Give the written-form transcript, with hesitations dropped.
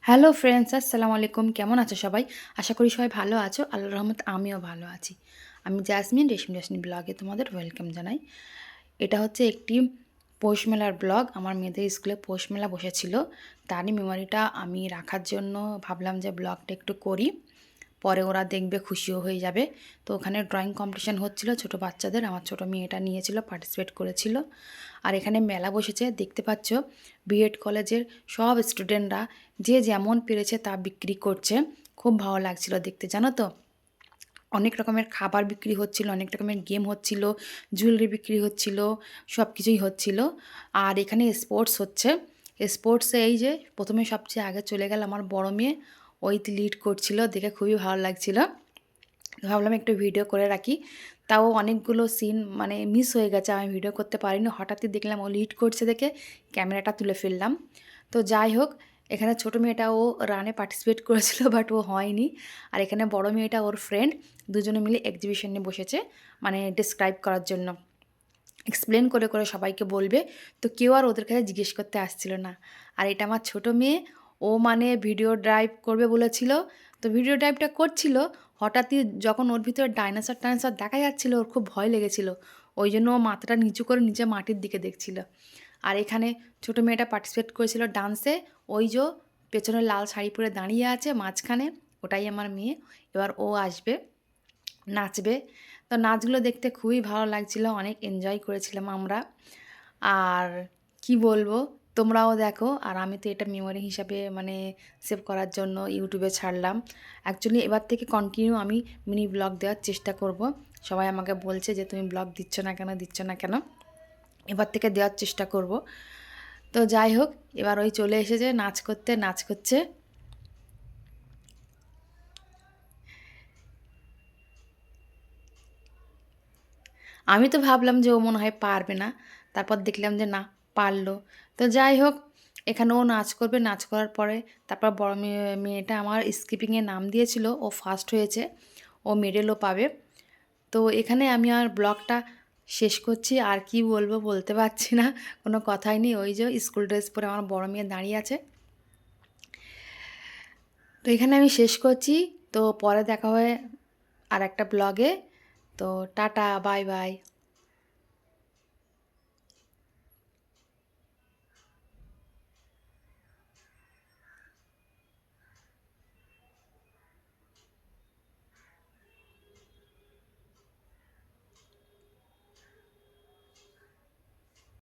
Hello friends, আসসালামু আলাইকুম। কেমন আছো সবাই? আশা করি সবাই ভালো আছো। আল্লাহর রহমতে আমিও ভালো আছি। আমি জাসমিন, রেশমি জাসমিন ব্লগে তোমাদের ওয়েলকাম জানাই। এটা হচ্ছে একটি পৌষ মেলার ব্লগ। আমার মেয়েদের স্কুলে পৌষ মেলা বসেছিল, তারই মেমোরিটা আমি রাখার জন্য ভাবলাম যে ব্লগটা একটু করি। পরে ওরা দেখবে, খুশিও হয়ে যাবে। তো ওখানে ড্রয়িং কম্পিটিশন হচ্ছিল ছোট বাচ্চাদের। আমার ছোট মেয়েটা নিয়েছিল, পার্টিসিপেট করেছিল। আর এখানে মেলা বসেছে, দেখতে পাচ্ছ বিএড কলেজের সব স্টুডেন্টরা যে যেমন পেরেছে তা বিক্রি করছে। খুব ভালো লাগছিল দেখতে, জানো তো। অনেক রকমের খাবার বিক্রি হচ্ছিল, অনেক রকমের গেম হচ্ছিল, জুয়েলারি বিক্রি হচ্ছিল, সব কিছুই হচ্ছিল। আর এখানে স্পোর্টস হচ্ছে। স্পোর্টসে এই যে প্রথমে সবচেয়ে আগে চলে গেল আমার বড় মেয়ে, ওই লিড করছিল, দেখে খুবই ভালো লাগছিল। ভাবলাম একটু ভিডিও করে রাখি। তাও অনেকগুলো সিন মানে মিস হয়ে গেছে, আমি ভিডিও করতে পারিনি। হঠাৎই দেখলাম ও লিড করছে দেখে ক্যামেরাটা তুলে ফেললাম। তো যাই হোক, এখানে ছোটো মেয়েটা ও রানে পার্টিসিপেট করেছিল, বাট ও হয়নি। আর এখানে বড় মেয়েটা ওর ফ্রেন্ড, দুজনে মিলে এক্সিবিশনে বসেছে, মানে ডিসক্রাইব করার জন্য, এক্সপ্লেন করে করে সবাইকে বলবে। তো কেউ আর ওদের কাছে জিজ্ঞেস করতে আসছিল না। আর এটা আমার ছোট মেয়ে, ও মানে ভিডিও ড্রাইভ করবে বলেছিল। তো ভিডিও ড্রাইভটা করছিল, হঠাৎই যখন ওর ভিতরে ডাইনোসর টাইনোসর দেখা যাচ্ছিল, ওর খুব ভয় লেগেছিল। ওই জন্য ও মাথাটা নিচু করে নিচে মাটির দিকে দেখছিল। আর এখানে ছোট মেয়েটা পার্টিসিপেট করেছিল ডান্সে। ওই যে পেছনে লাল শাড়ি পরে দাঁড়িয়ে আছে মাঝখানে, ওটাই আমার মেয়ে। এবার ও আসবে, নাচবে। তো নাচগুলো দেখতে খুবই ভালো লাগছিল, অনেক এনজয় করেছিলাম আমরা। আর কি বলবো, তোমরাও দেখো। আর আমি তো এটা মেমোরি হিসাবে মানে সেভ করার জন্য ইউটিউবে ছাড়লাম। অ্যাকচুয়ালি এবার থেকে কন্টিনিউ আমি মিনি ব্লগ দেওয়ার চেষ্টা করব। সবাই আমাকে বলছে যে তুমি ব্লগ দিচ্ছ না কেন, দিচ্ছ না কেন। এবার থেকে দেওয়ার চেষ্টা করব। তো যাই হোক, এবার ওই চলে এসেছে নাচ করতে, নাচ করছে। আমি তো ভাবলাম যে ও মনে হয় পারবে না, তারপর দেখলাম যে না, পারলো। তো যাই হোক, এখানে ও নাচ করবে, নাচ করার পরে তারপর বড় মেয়েটা আমার স্কিপিংয়ে নাম দিয়েছিল, ও ফার্স্ট হয়েছে, ও মেডেলও পাবে। তো এখানে আমি আর ব্লগটা শেষ করছি। আর কি বলবো বলতে পারছি না, কোনো কথাই নেই। ওই যে স্কুল ড্রেস পরে আমার বড় মেয়ে দাঁড়িয়ে আছে। তো এখানে আমি শেষ করছি। তো পরে দেখা হয় আর একটা ব্লগে। তো টাটা, বাই বাই।